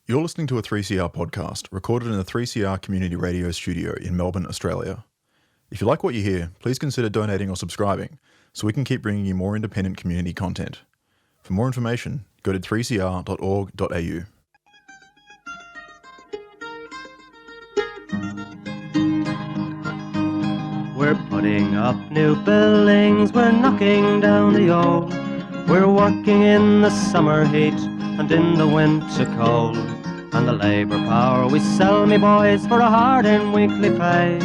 You're listening to a 3CR podcast recorded in the 3CR Community Radio Studio in Melbourne, Australia. If you like what you hear, please consider donating or subscribing so we can keep bringing you more independent community content. For more information, go to 3cr.org.au. We're putting up new buildings, we're knocking down the old. We're working in the summer heat and in the winter cold. And the labour power we sell, me boys, for a hard-earned weekly pay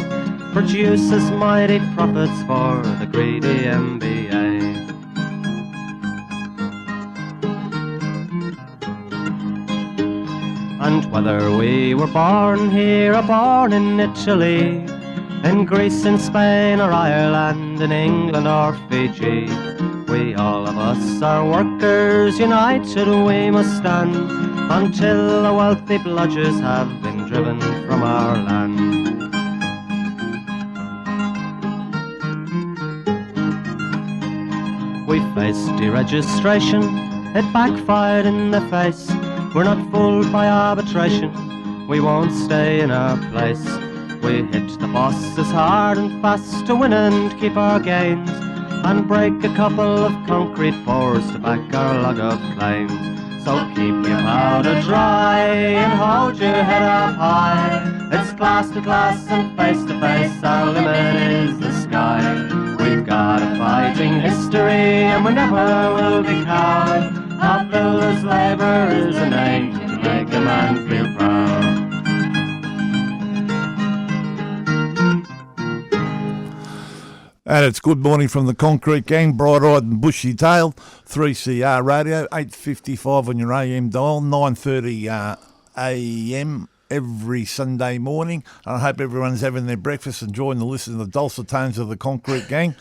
produces mighty profits for the greedy MBA. And whether we were born here or born in Italy, in Greece, in Spain or Ireland, in England or Fiji, we all of us are workers, united we must stand, until the wealthy bludgers have been driven from our land. We faced deregistration, it backfired in the face. We're not fooled by arbitration, we won't stay in our place. We hit the bosses hard and fast to win and keep our gains, and break a couple of concrete pours to back our log of claims. So keep your powder dry and hold your head up high. It's class to class and face to face, our limit is the sky. We've got a fighting history and we never will be cowed. Our builders' labour is a name to make a man feel proud. And it's good morning from the Concrete Gang, bright-eyed and bushy-tailed, 3CR Radio, 8:55 on your AM dial, 9:30 AM every Sunday morning. And I hope everyone's having their breakfast, enjoying the listen to the dulcet tones of the Concrete Gang.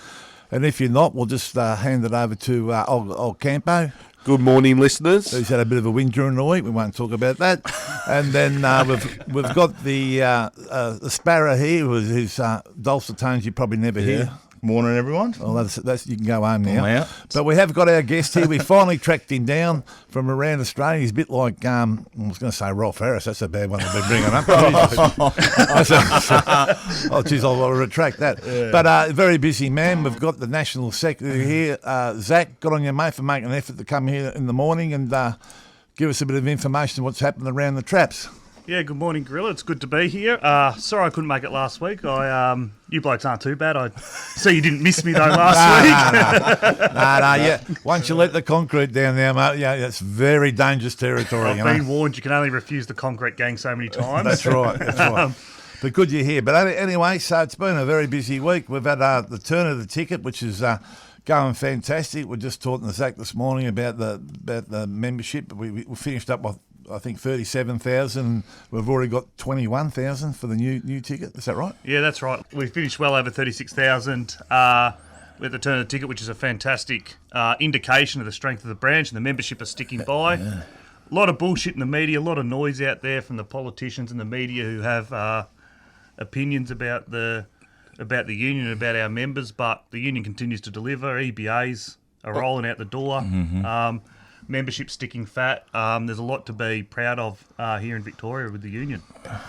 And if you're not, we'll just hand it over to old Campo. Good morning, listeners. Who's had a bit of a win during the week. We won't talk about that. And then we've got the Sparrow here, whose dulcet tones you probably never hear. Morning, everyone. Well, that's you can go home now. I'm out. But we have got our guest here. We finally tracked him down from around Australia. He's a bit like, I was going to say Rolf Harris. That's a bad one to be bringing up. Oh, geez, I'll retract that. Yeah. But a very busy man. We've got the National Secretary here. Zach, good on you, mate, for making an effort to come here in the morning and give us a bit of information on what's happening around the traps. Yeah, good morning, Gorilla. It's good to be here. Sorry I couldn't make it last week. You blokes aren't too bad. I see you didn't miss me, though, last week. No, yeah. Once you let the concrete down there, mate, yeah, it's very dangerous territory. I've been warned you can only refuse the Concrete Gang so many times. That's right. But good you're here. But anyway, so it's been a very busy week. We've had the turn of the ticket, which is going fantastic. We're just talking to Zach this morning about the membership. We finished up with, I think, 37,000. We've already got 21,000 for the new ticket. Is that right? Yeah, that's right. We finished well over 36,000 with the turn of the ticket, which is a fantastic indication of the strength of the branch, and the membership are sticking by. Yeah. A lot of bullshit in the media, a lot of noise out there from the politicians and the media who have opinions about the union and about our members, but the union continues to deliver. EBAs are rolling out the door. Mm-hmm. Membership sticking fat. There's a lot to be proud of here in Victoria with the union.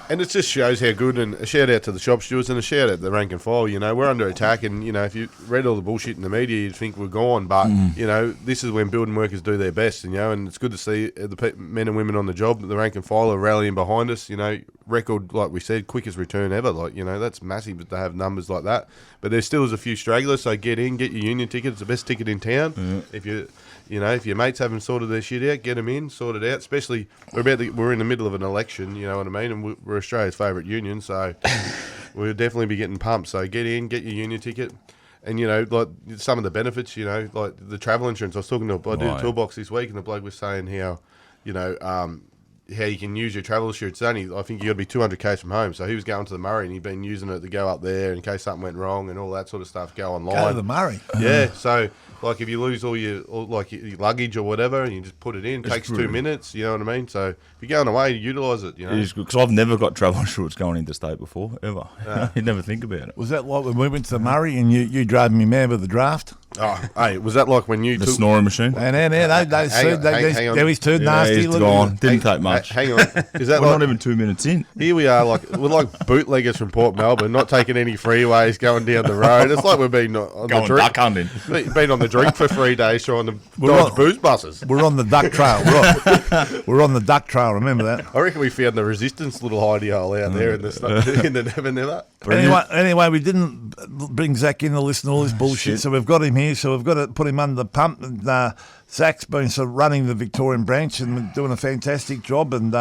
And it just shows how good, and a shout out to the shop stewards and a shout out to the rank and file. You know, we're under attack, and, you know, if you read all the bullshit in the media, you'd think we're gone. But, you know, this is when building workers do their best, you know, and it's good to see the men and women on the job, the rank and file are rallying behind us, you know, record, like we said, quickest return ever. Like, you know, that's massive to have numbers like that. But there still is a few stragglers, so get in, get your union ticket. It's the best ticket in town. Mm. If your mates haven't sorted their shit out, get them in, sort it out. Especially, we're in the middle of an election, you know what I mean? And we're Australia's favourite union, so we'll definitely be getting pumped. So get in, get your union ticket. And, you know, like some of the benefits, you know, like the travel insurance. I did a toolbox this week, and the bloke was saying how, you know, how you can use your travel insurance. I think you got to be 200 k's from home. So he was going to the Murray, and he'd been using it to go up there in case something went wrong and all that sort of stuff. Go online. Go to the Murray. Yeah. So, like, if you lose all your luggage or whatever, and you just put it in, it takes 2 minutes. You know what I mean? So if you're going away, utilise it. You know, it is good because I've never got travel insurance going interstate before ever. You never think about it. Was that like when we went to the Murray and you drove me mad with the draft? Oh, hey, was that like when you the snoring machine? And there was too nasty. It's gone. Didn't take much. much. Hang on, is that We're like, not even 2 minutes in. here we are, we're like bootleggers from Port Melbourne, not taking any freeways, going down the road. It's like we've been on Going the drink, duck hunting. been on the drink for 3 days trying to We're dodge on- booze buses. We're on the duck trail. We're on the duck trail. Remember that. I reckon we found the resistance little hidey hole out there in the Never Never. Anyway, we didn't bring Zach in to listen to all this bullshit, so we've got him here. So we've got to put him under the pump. And Zach's been sort of running the Victorian branch and doing a fantastic job, and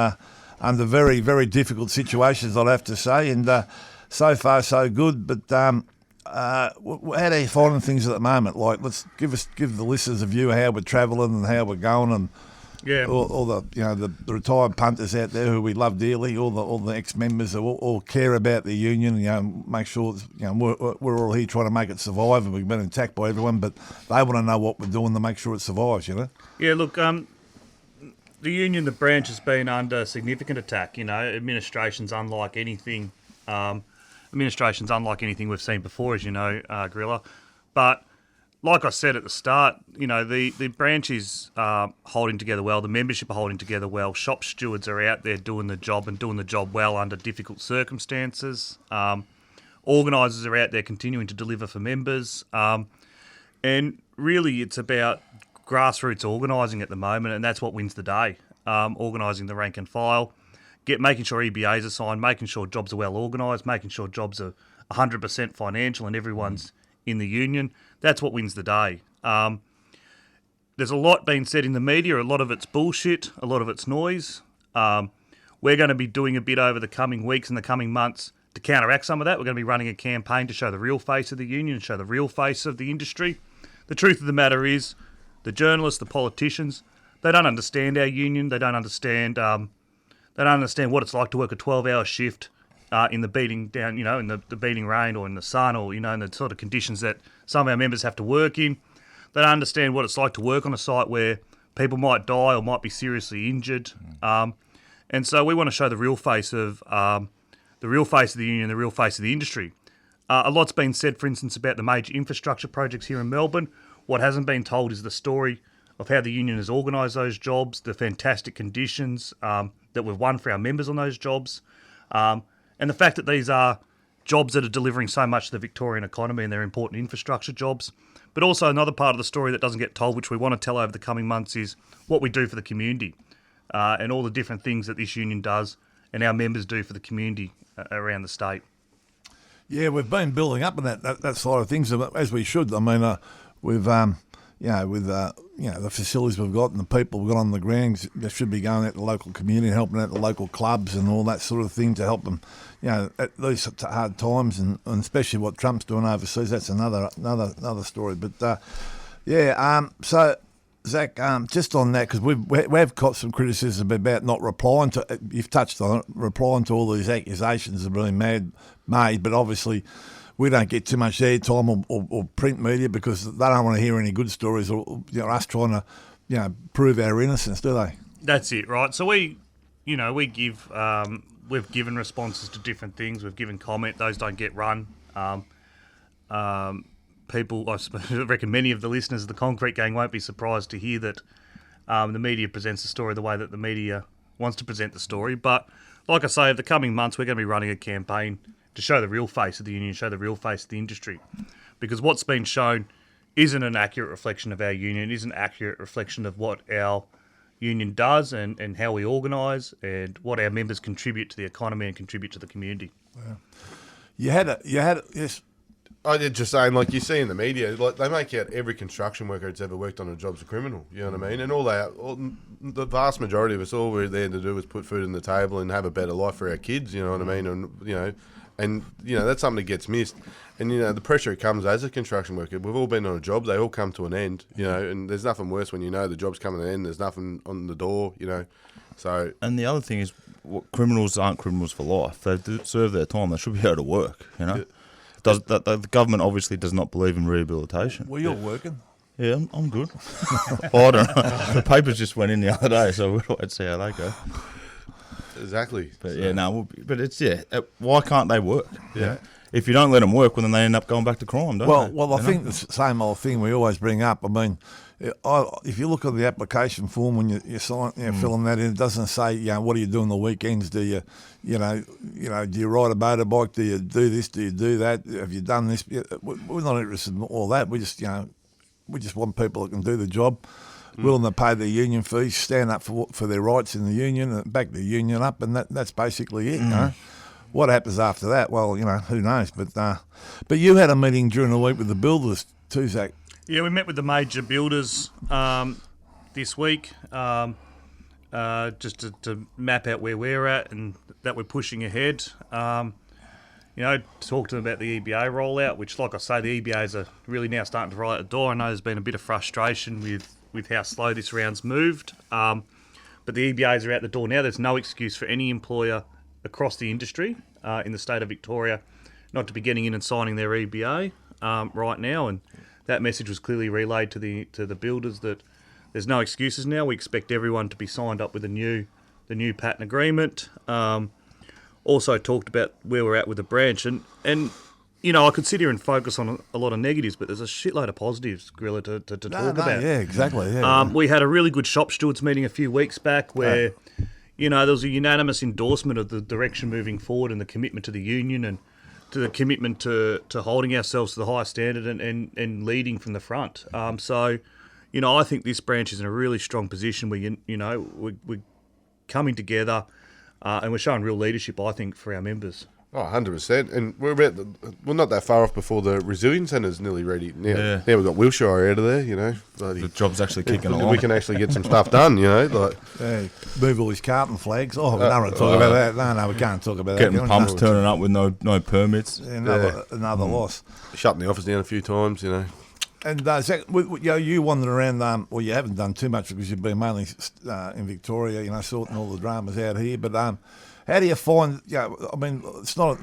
under very, very difficult situations, I'd have to say. And so far, so good. But how do you find things at the moment? Like, let's give the listeners a view of how we're travelling and how we're going, and Yeah. all the the retired punters out there who we love dearly, all the ex-members who all care about the union, make sure we're all here trying to make it survive, and we've been attacked by everyone, but they want to know what we're doing to make sure it survives, Yeah, look, the union, the branch has been under significant attack. Administration's unlike anything. Administration's unlike anything we've seen before, as you know, Gorilla. But like I said at the start, the branch is holding together well. The membership are holding together well. Shop stewards are out there doing the job and doing the job well under difficult circumstances. Organisers are out there continuing to deliver for members. And really, it's about grassroots organising at the moment, and that's what wins the day. Organising the rank and file, making sure EBAs are signed, making sure jobs are well organised, making sure jobs are 100% financial and everyone's in the union. That's what wins the day. There's a lot being said in the media. A lot of it's bullshit. A lot of it's noise. We're going to be doing a bit over the coming weeks and the coming months to counteract some of that. We're going to be running a campaign to show the real face of the union and show the real face of the industry. The truth of the matter is, the journalists, the politicians, they don't understand our union. They don't understand. They don't understand what it's like to work a 12-hour shift in the beating down, in the beating rain or in the sun, or in the sort of conditions that some of our members have to work in. They don't understand what it's like to work on a site where people might die or might be seriously injured. And so we want to show the real face of the union, the real face of the industry. A lot's been said, for instance, about the major infrastructure projects here in Melbourne. What hasn't been told is the story of how the union has organised those jobs, the fantastic conditions that we've won for our members on those jobs, and the fact that these are jobs that are delivering so much to the Victorian economy and they're important infrastructure jobs. But also another part of the story that doesn't get told, which we want to tell over the coming months, is what we do for the community and all the different things that this union does and our members do for the community around the state. Yeah, we've been building up on that side of things, as we should. I mean, we've with the facilities we've got and the people we've got on the ground, they should be going out to the local community, helping out the local clubs and all that sort of thing to help them, at these hard times, and especially what Trump's doing overseas. That's another story. But so Zach, just on that, because we've got some criticism about not replying to. You've touched on it, replying to all these accusations have really made, but obviously we don't get too much airtime or print media because they don't want to hear any good stories or us trying to prove our innocence, do they? That's it, right? So we give we've given responses to different things. We've given comment; those don't get run. People, I reckon many of the listeners of the Concrete Gang won't be surprised to hear that the media presents the story the way that the media wants to present the story. But like I say, over the coming months, we're going to be running a campaign to show the real face of the union, show the real face of the industry. Because what's been shown isn't an accurate reflection of our union, isn't an accurate reflection of what our union does and how we organise and what our members contribute to the economy and contribute to the community. Wow. You had yes. I did just saying, like you see in the media, like they make out every construction worker that's ever worked on a job's a criminal. You know what I mean? And the vast majority of us, all we're there to do is put food on the table and have a better life for our kids. You know what I mean? And that's something that gets missed. And the pressure it comes as a construction worker. We've all been on a job; they all come to an end. And there's nothing worse when the job's coming to an end. There's nothing on the door. So. And the other thing is, criminals aren't criminals for life. They serve their time. They should be able to work. The government obviously does not believe in rehabilitation. Well, you're working. Yeah, I'm good. I don't know. The papers just went in the other day, so we'll wait to see how they go. Exactly. But why can't they work? Yeah. if you don't let them work, well, then they end up going back to crime, don't they? Well, I think the same old thing we always bring up. I mean, if you look at the application form when you're filling that in, it doesn't say, what do you do on the weekends? Do you, do you ride a motorbike? Do you do this? Do you do that? Have you done this? We're not interested in all that. We just want people that can do the job, willing to pay their union fees, stand up for their rights in the union, and back the union up, and that's basically it. You know? What happens after that? Well, who knows? But you had a meeting during the week with the builders too, Zach. Yeah, we met with the major builders this week just to map out where we're at and that we're pushing ahead. Talk to them about the EBA rollout, which, like I say, the EBAs are really now starting to roll out the door. I know there's been a bit of frustration with how slow this round's moved, but the EBAs are out the door now. There's no excuse for any employer across the industry in the state of Victoria not to be getting in and signing their EBA right now, and that message was clearly relayed to the builders that there's no excuses now. We expect everyone to be signed up with the new pattern agreement. Also talked about where we're at with the branch, and I could sit here and focus on a lot of negatives, but there's a shitload of positives, Gorilla, to talk about. Yeah, exactly. Yeah. We had a really good shop stewards meeting a few weeks back where there was a unanimous endorsement of the direction moving forward and the commitment to the union and to the commitment to holding ourselves to the highest standard and leading from the front. So I think this branch is in a really strong position where, we're coming together and we're showing real leadership, I think, for our members. Oh, 100%. And we're not that far off before the resilience centre's nearly ready. Now we've got Wilshire out of there, The job's actually kicking along. We can actually get some stuff done, move all these carton flags. Oh, we don't want to talk about that. No, we can't talk about Getting that. pumps turning up with no permits. Another loss. Shutting the office down a few times, And Zach, you wandered around. You haven't done too much because you've been mainly in Victoria, sorting all the dramas out here. But how do you find? It's not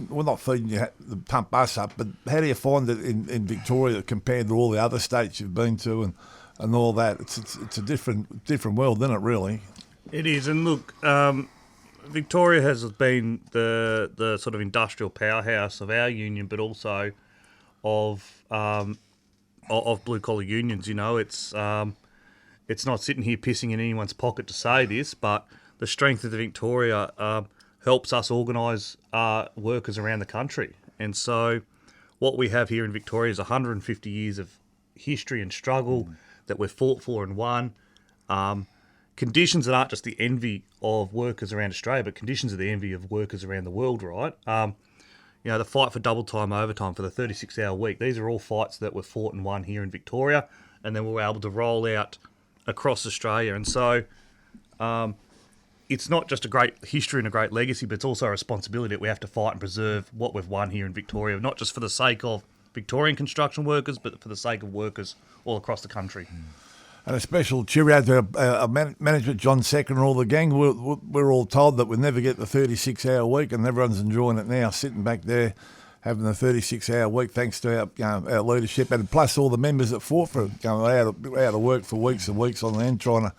we're not feeding you the pump us up, but how do you find it in Victoria compared to all the other states you've been to and all that? It's a different world, isn't it? Really. It is, and look, Victoria has been the sort of industrial powerhouse of our union, but also of blue collar unions. It's not sitting here pissing in anyone's pocket to say this, but the strength of the Victoria helps us organise workers around the country. And so what we have here in Victoria is 150 years of history and struggle that we've fought for and won. Conditions that aren't just the envy of workers around Australia, but conditions of the envy of workers around the world, right? The fight for double time overtime for the 36-hour week. These are all fights that were fought and won here in Victoria, and then we were able to roll out across Australia. And so it's not just a great history and a great legacy, but it's also a responsibility that we have to fight and preserve what we've won here in Victoria, not just for the sake of Victorian construction workers, but for the sake of workers all across the country. And a special cheerio to our management, John Second, and all the gang. We're all told that we'll never get the 36-hour week, and everyone's enjoying it now, sitting back there having the 36-hour week thanks to our leadership, and plus all the members that fought for it, going out of work for weeks and weeks on end, trying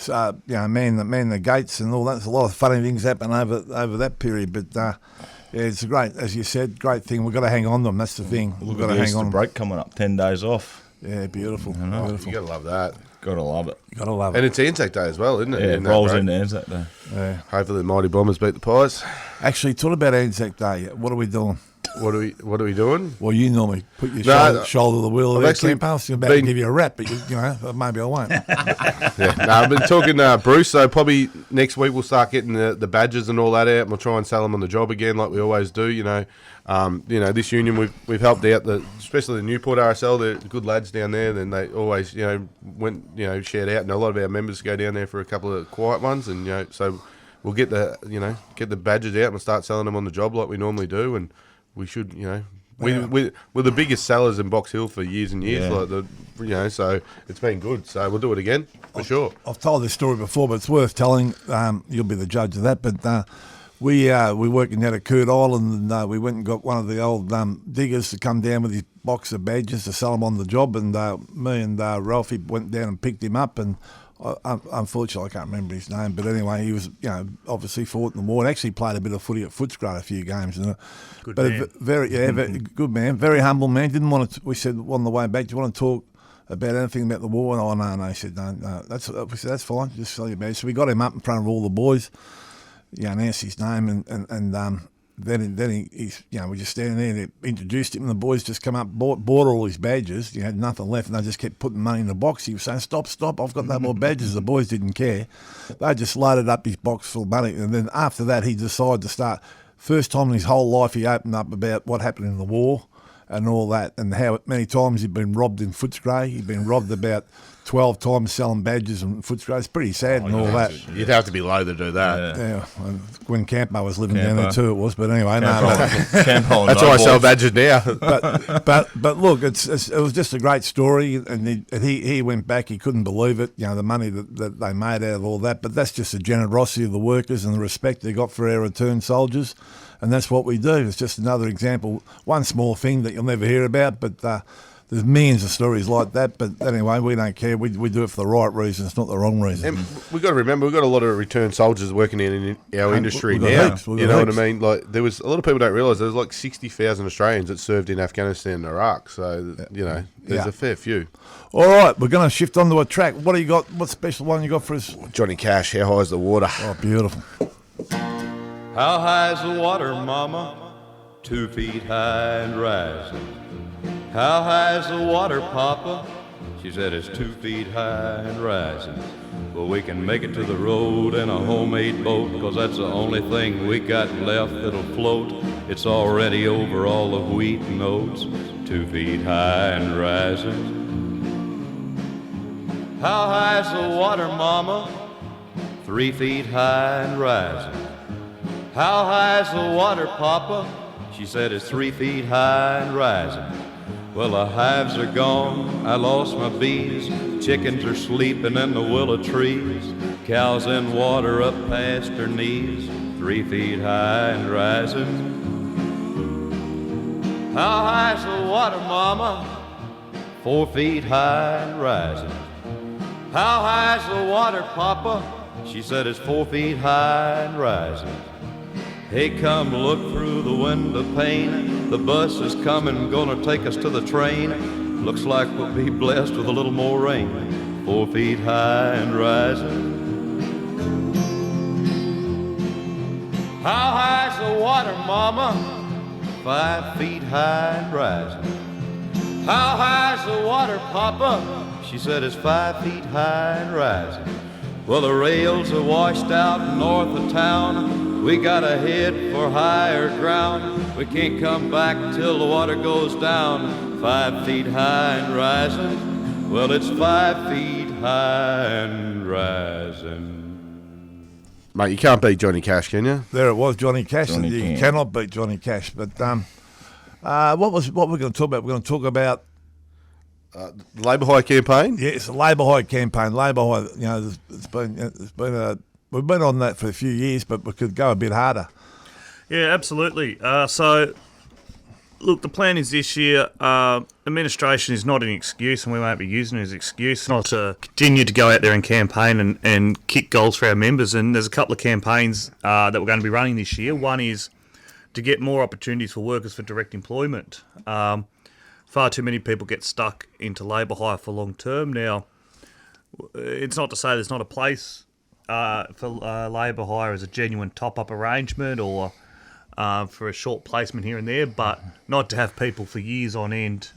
to man the gates and all that. There's a lot of funny things happen over that period, but it's a great, as you said, great thing. We've got to hang on to them. That's the thing. We've got to hang on. Break coming up, 10 days off. Yeah, beautiful. Beautiful. You got to love that. Got to love it. Got to love it. And it's Anzac Day as well, isn't it? Yeah, it rolls into Anzac Day. Yeah. Hopefully the Mighty Bombers beat the Pies. Actually, talk about Anzac Day. What are we doing? What are we doing? Well, you normally put your shoulder to the wheel of the camp. I was about to give you a rap, but maybe I won't. I've been talking to Bruce, so probably next week we'll start getting the badges and all that out, and we'll try and sell them on the job again like we always do. This union we've helped out especially the Newport RSL. They're good lads down there. Then they always went shared out, and a lot of our members go down there for a couple of quiet ones, and so we'll get the badges out and start selling them on the job like we normally do, and we should, we're the biggest sellers in Box Hill for years and years, so it's been good. So we'll do it again for sure. I've told this story before, but it's worth telling. You'll be the judge of that. But we're working out at Coot Island, and we went and got one of the old diggers to come down with his box of badges to sell them on the job. And me and Ralphie went down and picked him up, and Unfortunately, I can't remember his name, but anyway, he was, obviously fought in the war and actually played a bit of footy at Footscray a few games. Good but man. very good man, very humble man. Didn't want to. We said on the way back, do you want to talk about anything about the war? And no. He said no. We said that's fine. Just tell you about it. So we got him up in front of all the boys. Announced his name and then he's we just standing there and introduced him and the boys just come up, bought all his badges. He had nothing left and they just kept putting money in the box. He was saying, stop, I've got no more badges. The boys didn't care. They just loaded up his box full of money, and then after that he decided to start, first time in his whole life he opened up about what happened in the war and all that, and how many times he'd been robbed in Footscray. He'd been robbed about 12 times selling badges in Footscray. It's pretty sad and all that. You'd have to be low to do that. Yeah, when Campo was living down there too, it was. But anyway, That's why I sell badges now. but look, it was just a great story, and he went back. He couldn't believe it. The money that they made out of all that. But that's just the generosity of the workers and the respect they got for our returned soldiers, and that's what we do. It's just another example, one small thing that you'll never hear about, but. There's millions of stories like that, but anyway, we don't care. We do it for the right reasons, not the wrong reason. And we've got to remember, we've got a lot of returned soldiers working in our industry now. Heaps, you know what I mean? Like, there was a lot of people don't realise there was like 60,000 Australians that served in Afghanistan and Iraq. So there's a fair few. All right, we're going to shift on to a track. What do you got? What special one you got for us? Johnny Cash, How High Is the Water? Oh, beautiful. How high is the water, mama? 2 feet high and rising. How high is the water, Papa? She said it's 2 feet high and rising. Well, we can make it to the road in a homemade boat, 'cause that's the only thing we got left that'll float. It's already over all the wheat and oats, 2 feet high and rising. How high is the water, Mama? 3 feet high and rising. How high is the water, Papa? She said it's 3 feet high and rising. Well, the hives are gone, I lost my bees. Chickens are sleeping in the willow trees. Cows in water up past her knees, 3 feet high and rising. How high's the water, Mama? 4 feet high and rising. How high's the water, Papa? She said it's 4 feet high and rising. Hey, come look through the window pane. The bus is coming, gonna take us to the train. Looks like we'll be blessed with a little more rain. 4 feet high and rising. How high's the water, Mama? 5 feet high and rising. How high's the water, Papa? She said it's 5 feet high and rising. Well, the rails are washed out north of town. We gotta head for higher ground. We can't come back till the water goes down. 5 feet high and rising. Well, it's 5 feet high and rising. Mate, you can't beat Johnny Cash, can you? There it was, Johnny Cash. Johnny You can. cannot beat Johnny Cash. But what we're going to talk about? We're going to talk about The Labour High campaign? yeah, it's a Labour High campaign. Labour High, we've been on that for a few years, but we could go a bit harder. Yeah, absolutely. So, look, the plan is this year, administration is not an excuse, and we won't be using it as an excuse, not to continue to go out there and campaign and kick goals for our members. And there's a couple of campaigns that we're going to be running this year. One is to get more opportunities for workers for direct employment. Far too many people get stuck into labour hire for long term. Now, it's not to say there's not a place for labour hire as a genuine top-up arrangement or for a short placement here and there, but not to have people for years on end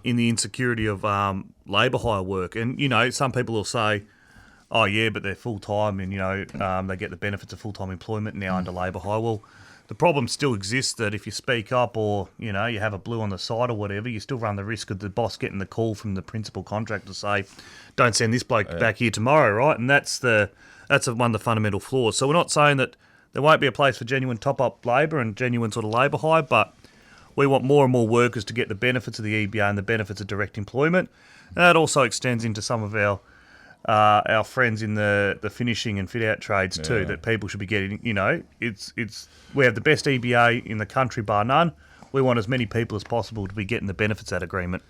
in the insecurity of labour hire work. And, some people will say, oh, yeah, but they're full-time and, they get the benefits of full-time employment now under labour hire. Well, the problem still exists that if you speak up or, you have a blue on the side or whatever, you still run the risk of the boss getting the call from the principal contractor to say, don't send this bloke back here tomorrow, right? And that's one of the fundamental flaws. So we're not saying that there won't be a place for genuine top-up labour and genuine sort of labour hire, but we want more and more workers to get the benefits of the EBA and the benefits of direct employment. And that also extends into some of our friends in the finishing and fit-out trades too, that people should be getting. We have the best EBA in the country, bar none. We want as many people as possible to be getting the benefits of that agreement.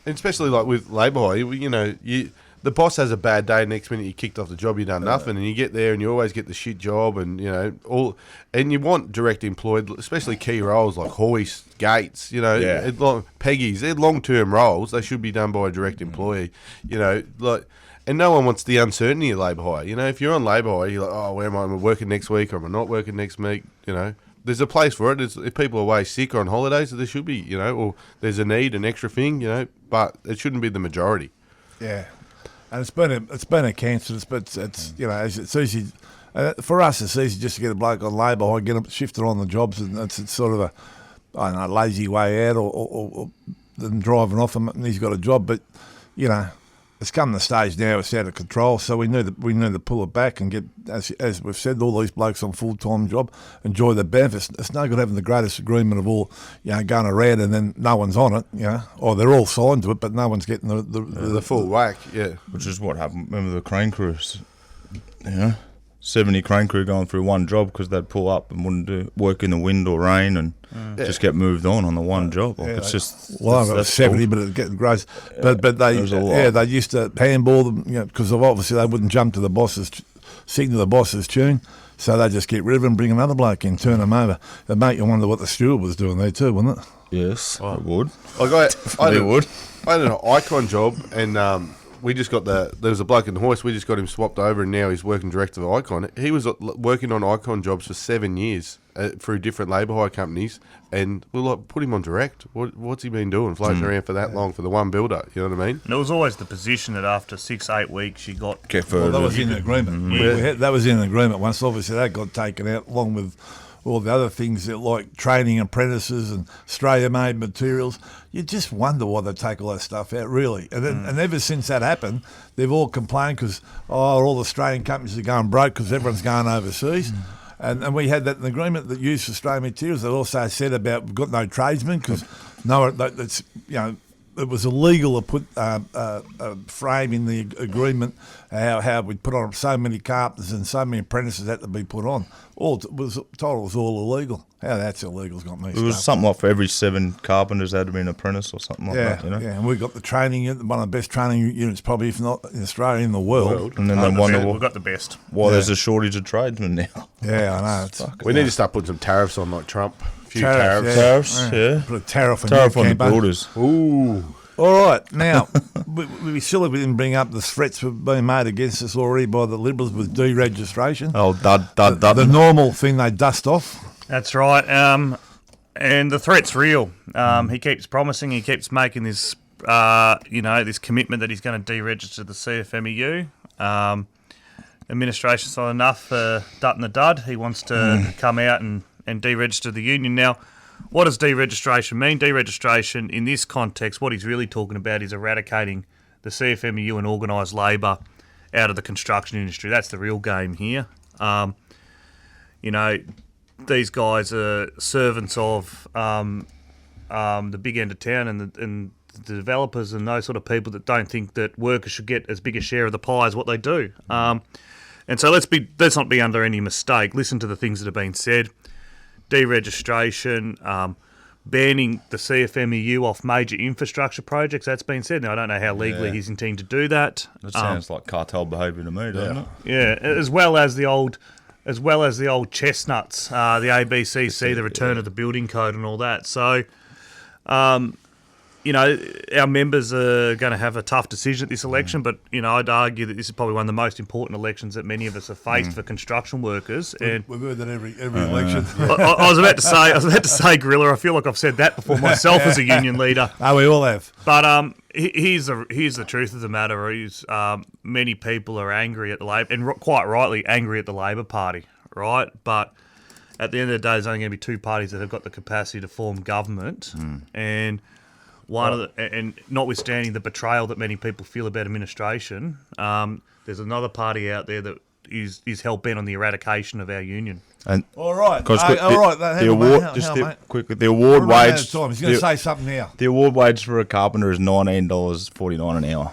And especially like with labour hire, the boss has a bad day. Next minute you kicked off the job, you done nothing, and you get there and you always get the shit job, and and you want direct employed, especially key roles like hoist, gates, Peggies. They're long term roles. They should be done by a direct employee, And no one wants the uncertainty of labour hire. If you're on labour hire, you're like, oh, where am I? Am I working next week or am I not working next week? There's a place for it. If people are away sick or on holidays, there should be, or there's a need, an extra thing, but it shouldn't be the majority. Yeah, and it's been a cancer, but it's easy for us. It's easy just to get a bloke on labour hire, get them shifted on the jobs, and it's sort of a lazy way out, or than driving off him and he's got a job. But it's come to the stage now; it's out of control. So we need to pull it back and get, as we've said, all these blokes on full-time job, enjoy the benefits. It's no good having the greatest agreement of all, going around and then no one's on it, or they're all signed to it, but no one's getting the full whack. Yeah, which is what happened. Remember the crane crews? 70 crane crew going through one job because they'd pull up and wouldn't do work in the wind or rain and just get moved on the one job. It's just I've got 70, but it's getting gross. But they used to handball them, because obviously they wouldn't jump to the boss's sing to the boss's tune, so they just get rid of them, bring another bloke in, turn them over. It'd make you wonder what the steward was doing there too, wouldn't it? Yes, it would. I had an icon job, and we just got there was a bloke in the hoist, we just got him swapped over, and now he's working direct to the Icon. He was working on Icon jobs for 7 years through different labour hire companies, and we'll put him on direct. What's he been doing, floating around for that long for the one builder? You know what I mean? And it was always the position that after 6-8 weeks you got... Well, that was in agreement. That was in agreement once. Obviously that got taken out along with all the other things that, like training apprentices and Australia-made materials. You just wonder why they take all that stuff out, really. And then, and ever since that happened, they've all complained because all the Australian companies are going broke because everyone's going overseas. And we had that in the agreement that used Australian materials. They also said about we've got no tradesmen because it was illegal to put a frame in the agreement, how we'd put on so many carpenters and so many apprentices had to be put on. It was all illegal. How that's illegal's got me. It was something like for every 7 carpenters had to be an apprentice or something like that. Yeah, and we got the training unit, one of the best training units probably, if not in Australia, in the world. And then they wonder we've got the best. Why there's a shortage of tradesmen now. Yeah, I know. We need to start putting some tariffs on, like Trump. A few Tariffs, yeah. Put a tariff on the builders. Ooh. All right, now, we still didn't bring up the threats that have been made against us already by the Liberals with deregistration. Oh, dud. The normal thing they dust off. That's right. And the threat's real. He keeps promising, he keeps making this, this commitment that he's going to deregister the CFMEU. Administration's not enough for Dut and the Dud. He wants to come out and deregister the union. Now, what does deregistration mean? Deregistration, in this context, what he's really talking about is eradicating the CFMEU and organised labour out of the construction industry. That's the real game here. These guys are servants of the big end of town and the developers and those sort of people that don't think that workers should get as big a share of the pie as what they do. And so let's not be under any mistake. Listen to the things that have been said. Deregistration, banning the CFMEU off major infrastructure projects. That's been said. Now I don't know how legally he's intending to do that. That sounds like cartel behaviour to me, doesn't it? Yeah, as well as the old chestnuts, the ABCC, the return of the building code, and all that. So, our members are going to have a tough decision at this election, but, I'd argue that this is probably one of the most important elections that many of us have faced for construction workers. And we've heard that every election. I was about to say, Gorilla, I feel like I've said that before myself as a union leader. Oh, we all have. But here's the truth of the matter is many people are angry at the Labor, and quite rightly angry at the Labor Party, right? But at the end of the day, there's only going to be 2 parties that have got the capacity to form government, and and notwithstanding the betrayal that many people feel about administration, there's another party out there that is hell bent on the eradication of our union. And all right, the award wage. He's going to say something now. The award wage for a carpenter is $19.49 an hour.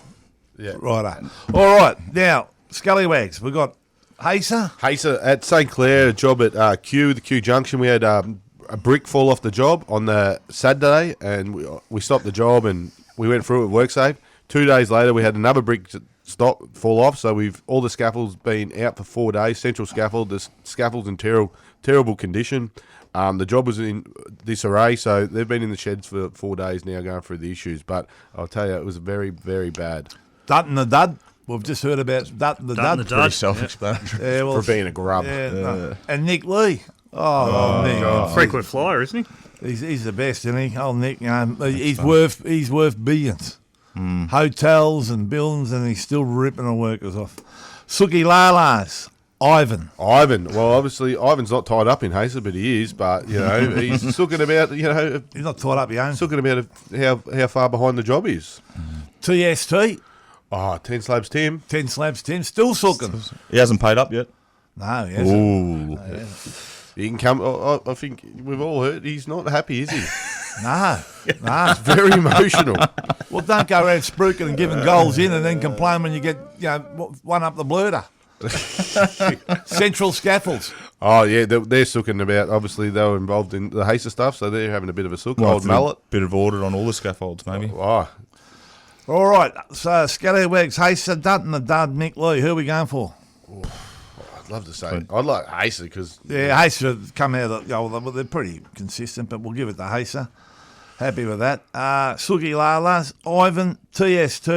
Yeah, right. All right, now scallywags. We've got Haser at St Clair, a job at the Q Junction. We had a brick fall off the job on the Saturday, and we stopped the job and we went through it with WorkSafe. 2 days later, we had another brick fall off. So all the scaffolds been out for 4 days. Central scaffold, the scaffold's in terrible condition. The job was in disarray, so they've been in the sheds for 4 days now going through the issues. But I'll tell you, it was very, very bad. Dutton the Dud. We've just heard about Dutton the Dud. Pretty self-explanatory. Yeah, well, For being a grub. no. And Nick Lee. Nick. God. Frequent flyer, isn't he? He's the best, isn't he? Old Nick, he's worth billions. Hotels and buildings, and he's still ripping the workers off. Sooky lalas. Ivan. Well, obviously, Ivan's not tied up in Hazer, but he is. But, he's sooking about, He's not tied up yet. sooking about how far behind the job is. TST. 10 slabs Tim. 10 slabs, Tim. Still sooking. He hasn't paid up yet. No, he hasn't. Ooh. He can come. I think we've all heard he's not happy, is he? No. Very emotional. Well, don't go around spruiking and giving goals in and then complain when you get one up the blurter. Central scaffolds. Oh, yeah, they're sooking about. Obviously, they were involved in the Hazer stuff, so they're having a bit of a sook. Old mallet. Bit of audit on all the scaffolds, maybe. Oh, All right, so scallywags, Hazer, Dutton the Dud, Nick Lee. Who are we going for? I'd love to say. I'd like Hazer because Yeah, Hazer have come out of well, they're pretty consistent, but we'll give it to Hazer. Happy with that. Sooky Lalas, Ivan, TST,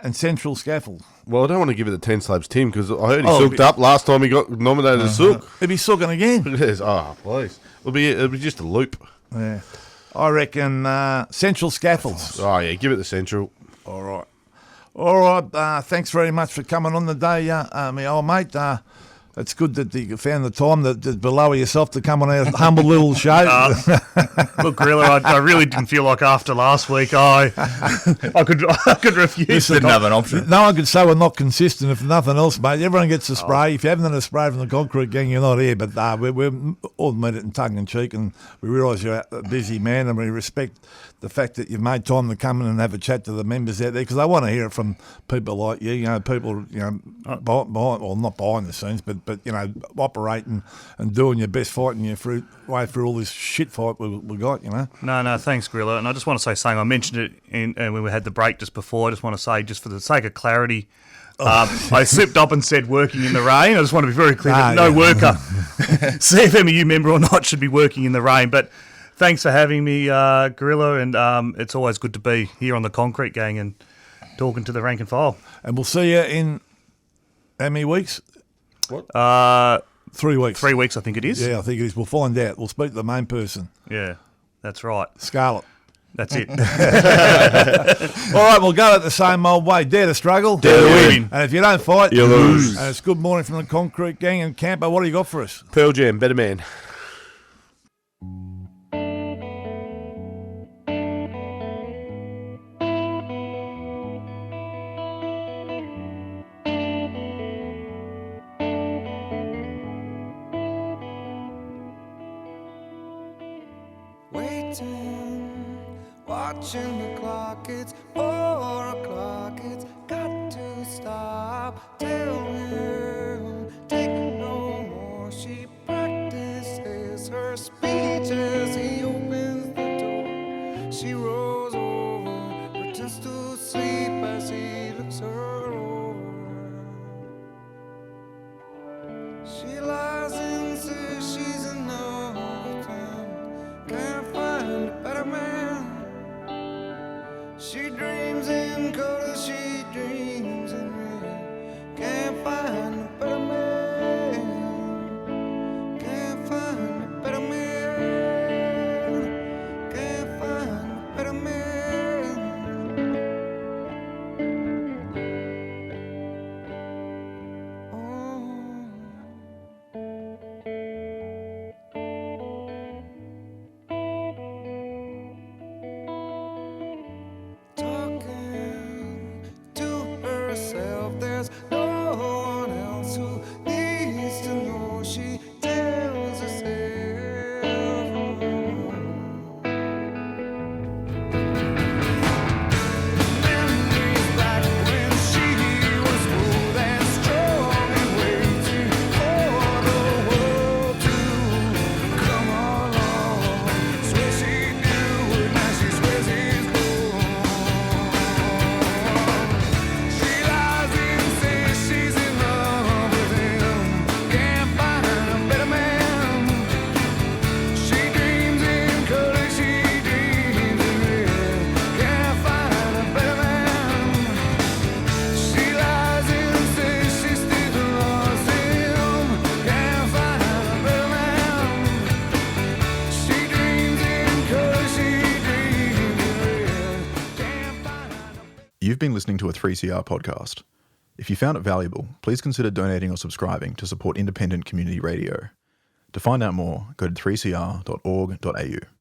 and Central Scaffold. Well, I don't want to give it the 10 slabs Tim because I heard he sooked up last time he got nominated as sook. He'll be sooking again. Please. It'll be just a loop. Yeah. I reckon Central Scaffolds. Oh, yeah, give it the Central. All right. Thanks very much for coming on the day, my old mate. It's good that you found the time to below yourself to come on our humble little show. Look, Gorilla, I really didn't feel like after last week I could refuse. Didn't have an option. No one could say we're not consistent, if nothing else, mate. Everyone gets a spray. If you haven't had a spray from the concrete gang, you're not here. But we're all meant it in tongue in cheek, and we realise you're a busy man, and we respect the fact that you've made time to come in and have a chat to the members out there, because I want to hear it from people like you, people, not behind the scenes, but operating and doing your best, fighting your way through all this shit fight we got, No, thanks, Gorilla. And I just want to say something. I mentioned it when we had the break just before. I just want to say, just for the sake of clarity, I slipped up and said working in the rain. I just want to be very clear that no worker, CFMEU member or not, should be working in the rain. But thanks for having me, Gorilla, and it's always good to be here on the Concrete Gang and talking to the rank and file. And we'll see you in how many weeks? What? 3 weeks. 3 weeks, I think it is. Yeah, I think it is. We'll find out. We'll speak to the main person. Yeah, that's right. Scarlett. That's it. All right, we'll go it the same old way. Dare to struggle. Dare to win. And if you don't fight, you lose. And it's good morning from the Concrete Gang. And Campo, what do you got for us? Pearl Jam, Better Man. Watching the clock, it's 4 o'clock, it's got to stop. Tell him, take no more. She practices her speech as he opens the door. She rolls over, pretends to sleep as he looks her over. She lies and says she's another time, can't find a better man. She dreams in color, she dreams in red, can't find You've been listening to a 3CR podcast. If you found it valuable, please consider donating or subscribing to support independent community radio. To find out more, go to 3cr.org.au.